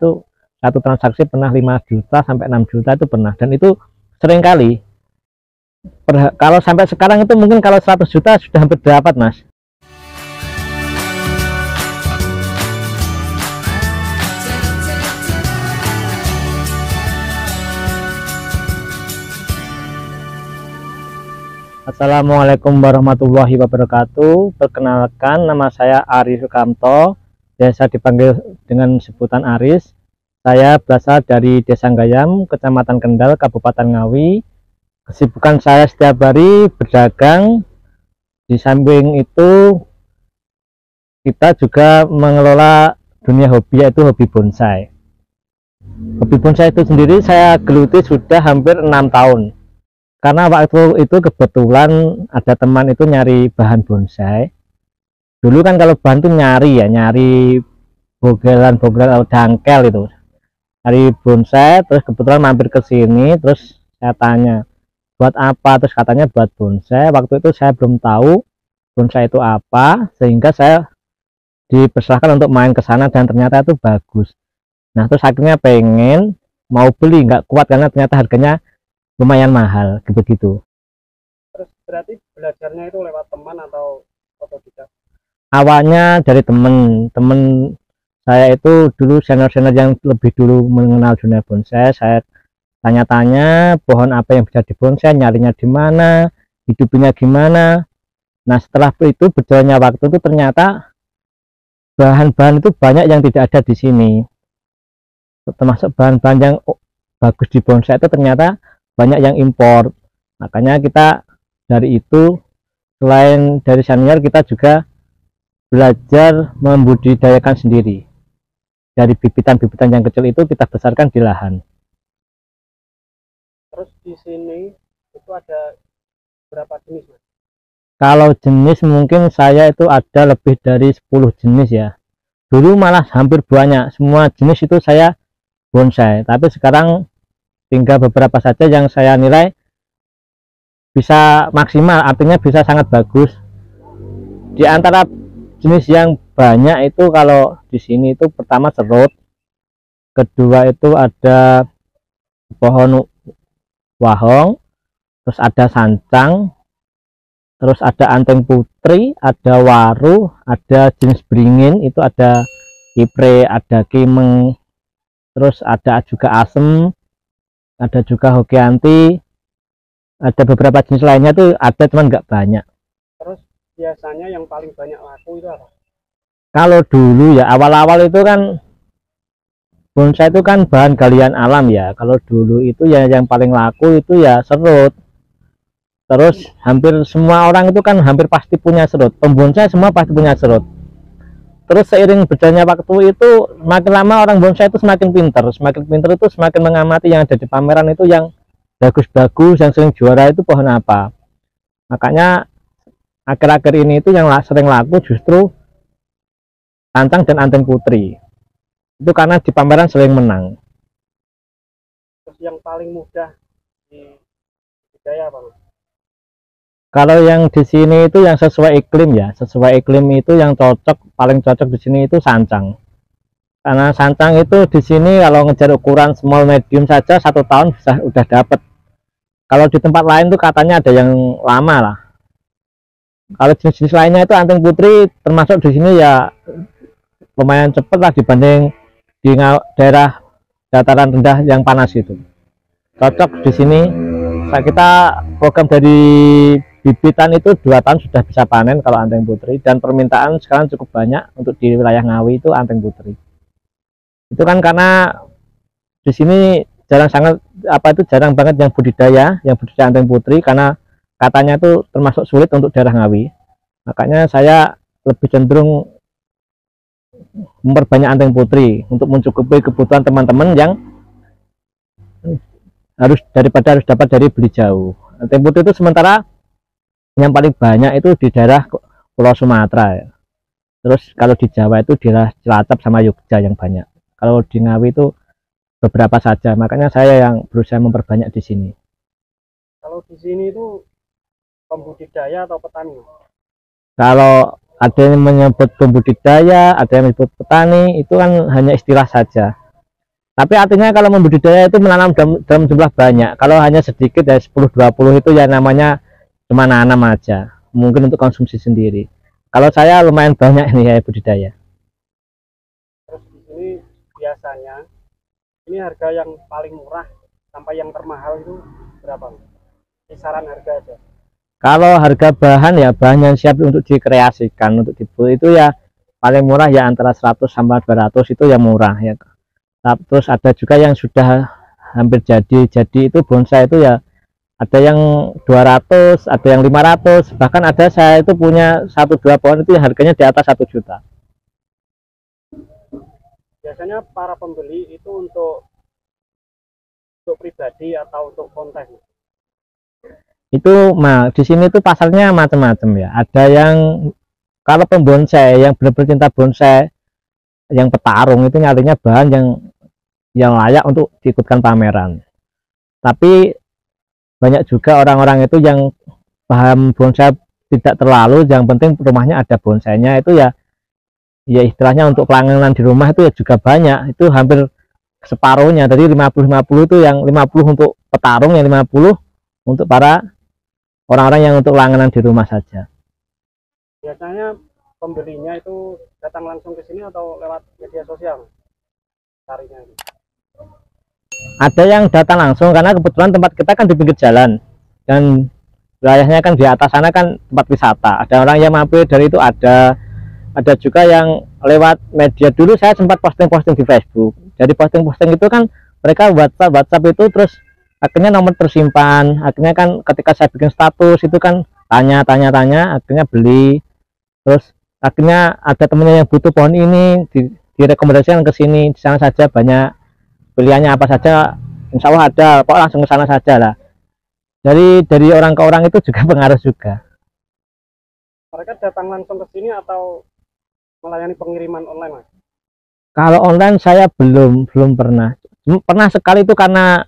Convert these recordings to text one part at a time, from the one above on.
itu satu transaksi pernah 5 juta sampai 6 juta itu pernah, dan itu sering kali. Kalau sampai sekarang itu mungkin kalau 100 juta sudah hampir dapat, Mas. Assalamualaikum warahmatullahi wabarakatuh. Perkenalkan, nama saya Aris Sukamto, biasa dipanggil dengan sebutan Aris. Saya berasal dari Desa Gayam, Kecamatan Kendal, Kabupaten Ngawi. Kesibukan saya setiap hari berdagang. Di samping itu kita juga mengelola dunia hobi, yaitu hobi bonsai. Hobi bonsai itu sendiri saya geluti sudah hampir 6 tahun. Karena waktu itu kebetulan ada teman itu nyari bahan bonsai. Dulu kan kalau bahan itu nyari bogelan atau dangkel itu. Nyari bonsai, terus kebetulan mampir ke sini, terus saya tanya, buat apa? Terus katanya buat bonsai. Waktu itu saya belum tahu bonsai itu apa, sehingga saya dipersilahkan untuk main ke sana dan ternyata itu bagus. Nah, terus akhirnya pengen mau beli, nggak kuat karena ternyata harganya lumayan mahal gitu. Terus berarti belajarnya itu lewat teman atau otodidak? Awalnya dari temen saya itu dulu senior yang lebih dulu mengenal dunia bonsai. Saya tanya-tanya pohon apa yang bisa dibonsai, nyarinya di mana, hidupnya gimana. Nah, setelah itu berjalannya waktu itu ternyata bahan-bahan itu banyak yang tidak ada di sini. Termasuk bahan-bahan yang bagus di bonsai itu ternyata banyak yang impor. Makanya kita dari itu, selain dari senior, kita juga belajar membudidayakan sendiri. Dari bibitan-bibitan yang kecil itu kita besarkan di lahan. Terus di sini itu ada berapa jenis, Mas? Kalau jenis mungkin saya itu ada lebih dari 10 jenis ya. Dulu malah hampir banyak, semua jenis itu saya bonsai. Tapi sekarang tinggal beberapa saja yang saya nilai bisa maksimal, artinya bisa sangat bagus. Di antara jenis yang banyak itu kalau di sini itu pertama serut, kedua itu ada pohon wahong, terus ada sancang, terus ada anteng putri, ada waru, ada jenis beringin, itu ada ipre, ada kimeng, terus ada juga asem, ada juga hokianti, ada beberapa jenis lainnya tuh ada, cuman nggak banyak. Terus biasanya yang paling banyak laku itu apa? Kalau dulu ya awal-awal itu kan bonsai itu kan bahan galian alam ya. Kalau dulu itu ya yang paling laku itu ya serut. Terus hampir semua orang itu kan hampir pasti punya serut. Pembonsai semua pasti punya serut. Terus seiring berjalannya waktu itu makin lama orang bonsai itu semakin pintar itu semakin mengamati yang ada di pameran itu yang bagus-bagus, yang sering juara itu pohon apa. Makanya akhir-akhir ini itu yang sering laku justru sancang dan anteng putri. Itu karena di pameran sering menang. Terus yang paling mudah di budidaya apa, Mas? Kalau yang di sini itu yang sesuai iklim ya, sesuai iklim itu yang cocok, paling cocok di sini itu sancang. Karena sancang itu di sini kalau ngejar ukuran small medium saja 1 tahun bisa udah dapat. Kalau di tempat lain tuh katanya ada yang lama lah. Kalau jenis-jenis lainnya itu anteng putri termasuk di sini ya lumayan cepat lah dibanding di daerah dataran rendah yang panas itu. Cocok di sini. Kita program dari bibitan itu 2 tahun sudah bisa panen kalau anteng putri, dan permintaan sekarang cukup banyak untuk di wilayah Ngawi itu anteng putri. Itu kan karena di sini jarang banget yang budidaya anteng putri, karena katanya itu termasuk sulit untuk daerah Ngawi. Makanya saya lebih cenderung memperbanyak anteng putri untuk mencukupi kebutuhan teman-teman yang daripada harus dapat dari beli jauh. Anteng putri itu sementara yang paling banyak itu di daerah Pulau Sumatera ya. Terus kalau di Jawa itu di daerah Cilacap sama Yogyakarta yang banyak. Kalau di Ngawi itu beberapa saja, makanya saya yang berusaha memperbanyak di sini. Kalau di sini itu pembudidaya atau petani? Kalau ada yang menyebut pembudidaya, ada yang menyebut petani, itu kan hanya istilah saja. Tapi artinya kalau membudidaya itu menanam dalam jumlah banyak. Kalau hanya sedikit ya 10-20 itu ya namanya cuma nanam aja. Mungkin untuk konsumsi sendiri. Kalau saya lumayan banyak ini ya budidaya. Terus di sini biasanya ini harga yang paling murah sampai yang termahal itu berapa? Kisaran harga aja. Kalau harga bahan ya bahan yang siap untuk dikreasikan untuk dibuat itu ya paling murah ya antara 100 sampai 200 itu ya murah ya. Terus ada juga yang sudah hampir jadi itu bonsai itu ya ada yang 200, ada yang 500, bahkan ada saya itu punya 1-2 pohon itu harganya di atas 1 juta. Biasanya para pembeli itu untuk pribadi atau untuk kontes? Itu di sini tuh pasarnya macam-macam ya. Ada yang kalau pembonsai yang benar-benar cinta bonsai yang petarung itu nyarinya bahan yang layak untuk diikutkan pameran. Tapi banyak juga orang-orang itu yang paham bonsai tidak terlalu, yang penting rumahnya ada bonsainya itu ya istilahnya untuk pelangganan di rumah itu ya juga banyak. Itu hampir separuhnya dari 50-50 itu yang 50 untuk petarung, yang 50 untuk para orang-orang yang untuk langganan di rumah saja. Biasanya pembelinya itu datang langsung ke sini atau lewat media sosial carinya? Ada yang datang langsung karena kebetulan tempat kita kan di pinggir jalan dan wilayahnya kan di atas sana kan tempat wisata. Ada orang yang mampir dari itu, ada juga yang lewat media. Dulu saya sempat posting-posting di Facebook. Jadi posting-posting itu kan mereka WhatsApp itu terus akhirnya nomor tersimpan. Akhirnya kan ketika saya bikin status itu kan tanya, akhirnya beli. Terus akhirnya ada temennya yang butuh pohon ini direkomendasikan ke sini. Di sana saja banyak pilihannya apa saja, insya Allah ada, kok langsung ke sana saja lah. Dari orang ke orang itu juga pengaruh juga. Mereka datang langsung ke sini atau melayani pengiriman online, Mas? Kalau online saya belum pernah. Pernah sekali itu karena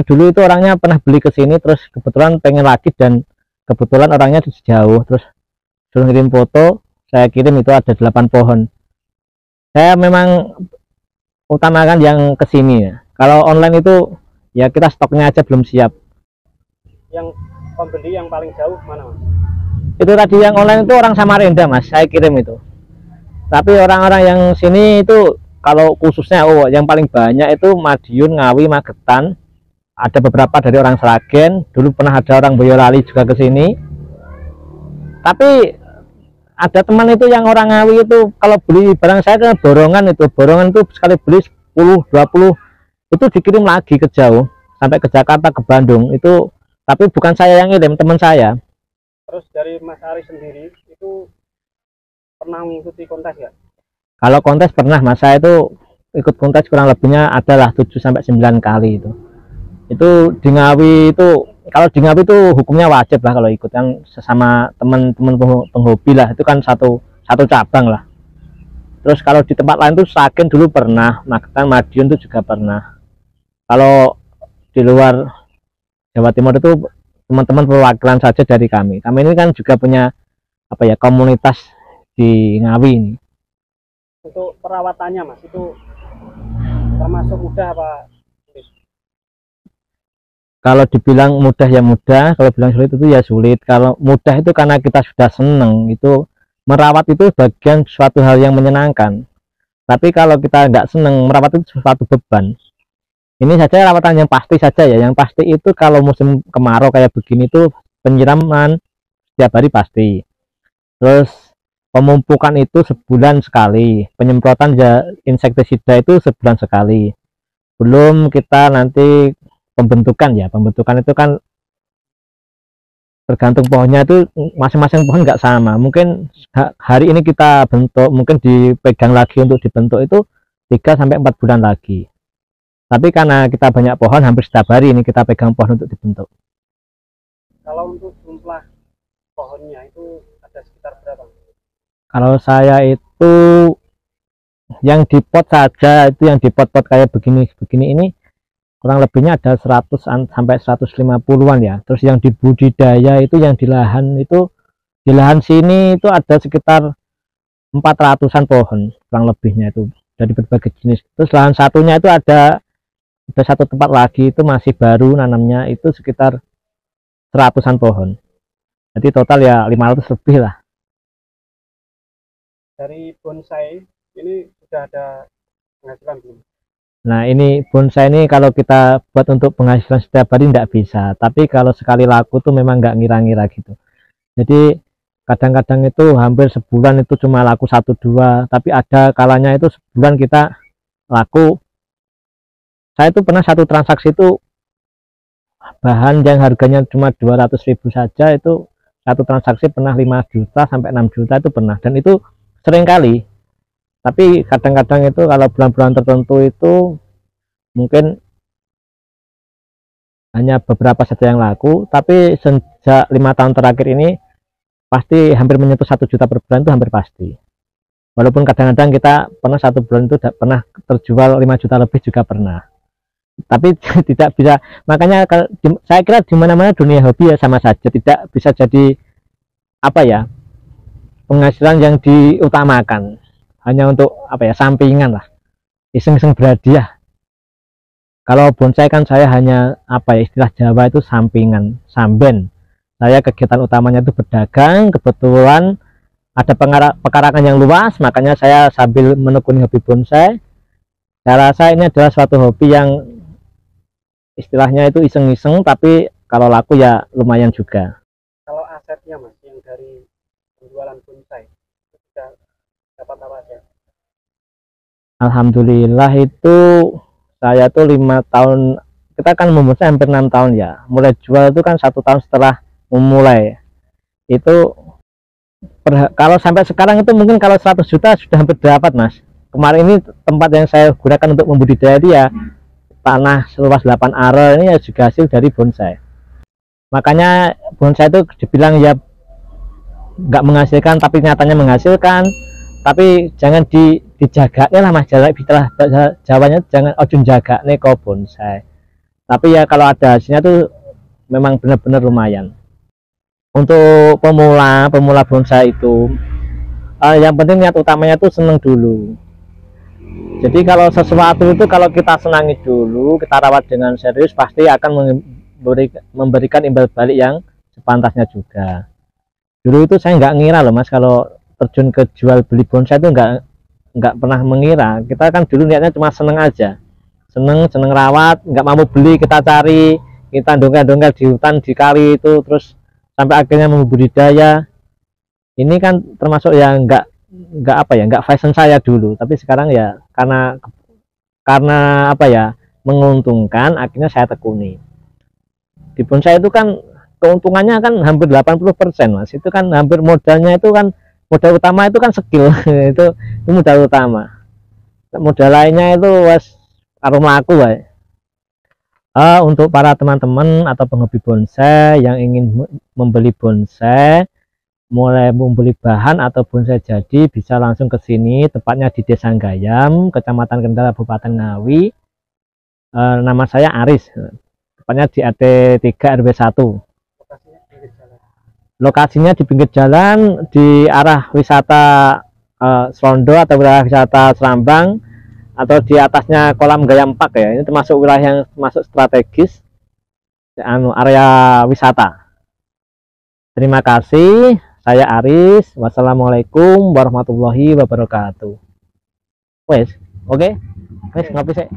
dulu itu orangnya pernah beli ke sini terus kebetulan pengen lagi dan kebetulan orangnya jauh terus suruh ngirim foto, saya kirim itu ada 8 pohon. Saya memang utamakan yang ke sini ya. Kalau online itu ya kita stoknya aja belum siap. Yang pembeli yang paling jauh mana, Mas? Itu tadi yang online itu orang Samarinda, Mas, saya kirim itu. Tapi orang-orang yang sini itu kalau khususnya yang paling banyak itu Madiun, Ngawi, Magetan. Ada beberapa dari orang Sragen, dulu pernah ada orang Boyolali juga ke sini. Tapi ada teman itu yang orang Ngawi itu kalau beli barang saya ke borongan itu sekali beli 10-20 itu dikirim lagi ke jauh sampai ke Jakarta, ke Bandung itu. Tapi bukan saya yang ngirim, teman saya. Terus dari Mas Ari sendiri itu pernah mengikuti kontes ya? Kalau kontes pernah, Mas. Saya itu ikut kontes kurang lebihnya adalah 7-9 kali itu. Itu di Ngawi itu, kalau di Ngawi itu hukumnya wajib lah kalau ikut kan sesama teman-teman penghobi lah, itu kan satu cabang lah. Terus kalau di tempat lain tuh Sragen dulu pernah, Magetan, Madiun itu juga pernah. Kalau di luar Jawa Timur itu teman-teman perwakilan saja dari kami. Kami ini kan juga punya komunitas di Ngawi ini. Untuk perawatannya, Mas, itu termasuk mudah apa? Kalau dibilang mudah ya mudah, kalau bilang sulit itu ya sulit. Kalau mudah itu karena kita sudah seneng, itu merawat itu bagian suatu hal yang menyenangkan. Tapi kalau kita nggak seneng, merawat itu suatu beban. Ini saja rawatan yang pasti saja ya. Yang pasti itu kalau musim kemarau kayak begini tuh penyiraman setiap hari pasti. Terus pemupukan itu sebulan sekali. Penyemprotan ya insektisida itu sebulan sekali. Belum kita nanti pembentukan ya. Pembentukan itu kan tergantung pohonnya itu masing-masing pohon nggak sama. Mungkin hari ini kita bentuk, mungkin dipegang lagi untuk dibentuk itu 3-4 bulan lagi. Tapi karena kita banyak pohon, hampir setiap hari ini kita pegang pohon untuk dibentuk. Kalau untuk jumlah pohonnya itu ada sekitar berapa? Kalau saya itu yang di pot saja, itu yang di pot-pot kayak begini ini kurang lebihnya ada 100 sampai 150-an ya. Terus yang di budidaya itu yang di lahan sini itu ada sekitar 400-an pohon kurang lebihnya itu dari berbagai jenis. Terus lahan satunya itu ada Ada satu tempat lagi itu masih baru nanamnya, itu sekitar 100-an pohon. Jadi total ya 500 lebih lah. Dari bonsai ini sudah ada penghasilan belum? Nah ini bonsai ini kalau kita buat untuk penghasilan setiap hari tidak bisa, tapi kalau sekali laku tuh memang nggak ngira-ngira gitu. Jadi kadang-kadang itu hampir sebulan itu cuma laku 1-2, tapi ada kalanya itu sebulan kita laku. Saya itu pernah satu transaksi itu bahan yang harganya cuma 200.000 saja, itu satu transaksi pernah 5 juta sampai 6 juta itu pernah, dan itu sering kali. Tapi kadang-kadang itu kalau bulan-bulan tertentu itu mungkin hanya beberapa saja yang laku, tapi sejak 5 tahun terakhir ini pasti hampir menyentuh 1 juta per bulan, itu hampir pasti. Walaupun kadang-kadang kita pernah satu bulan itu pernah terjual 5 juta lebih juga pernah, tapi tidak bisa. Makanya saya kira di mana-mana dunia hobi ya sama saja, tidak bisa jadi apa ya, penghasilan yang diutamakan, hanya untuk apa ya, sampingan lah, iseng-iseng berhadiah. Kalau bonsai kan saya hanya apa ya, istilah Jawa itu sampingan, samben. Saya kegiatan utamanya itu berdagang, kebetulan ada pekarangan yang luas, makanya saya sambil menekuni hobi bonsai. Saya rasa ini adalah suatu hobi yang istilahnya itu iseng-iseng, tapi kalau laku ya lumayan juga. Kalau asetnya Mas yang dari penjualan bonsai itu sudah dapat apa aja? Alhamdulillah itu saya tuh 5 tahun, kita kan membonsai hampir 6 tahun ya. Mulai jual itu kan 1 tahun setelah memulai. Itu kalau sampai sekarang itu mungkin kalau 100 juta sudah hampir dapat Mas. Kemarin ini tempat yang saya gunakan untuk membudidaya dia, tanah seluas 8 are ini ya juga hasil dari bonsai. Makanya bonsai itu dibilang ya nggak menghasilkan, tapi nyatanya menghasilkan. Tapi jangan dijaga lah Mas, istilah Jawanya jangan ojun jaga nih kok bonsai. Tapi ya kalau ada hasilnya tuh memang benar-benar lumayan. Untuk pemula bonsai itu yang penting niat utamanya tuh seneng dulu. Jadi kalau sesuatu itu kalau kita senangi dulu, kita rawat dengan serius, pasti akan memberikan imbal balik yang sepantasnya juga. Dulu itu saya nggak ngira loh Mas, kalau terjun ke jual beli bonsai itu nggak pernah mengira. Kita kan dulu niatnya cuma seneng aja, seneng rawat, nggak mampu beli kita cari, kita dongkel-dongkel di hutan, di kali itu, terus sampai akhirnya membudidaya. Ini kan termasuk yang nggak apa ya, nggak fashion saya dulu, tapi sekarang ya karena apa ya, menguntungkan, akhirnya saya tekuni. Di bonsai itu kan keuntungannya kan hampir 80% Mas. Itu kan hampir modalnya itu kan, modal utama itu kan skill itu modal utama. Modal lainnya itu wes karo mlaku wae. Untuk para teman-teman atau penghobi bonsai yang ingin membeli bonsai, mulai membeli bahan atau bonsai jadi, bisa langsung ke sini. Tepatnya di Desa Gayam, Kecamatan Kendal, Kabupaten Ngawi. Nama saya Aris. Tepatnya di RT 3 RW 1. Lokasinya di pinggir jalan di arah wisata Serondo atau wilayah wisata Serambang, atau di atasnya kolam Gayam Park ya. Ini termasuk wilayah yang masuk strategis area wisata. Terima kasih, saya Aris. Wassalamualaikum warahmatullahi wabarakatuh. Wes, oke. Wes ngopi sih.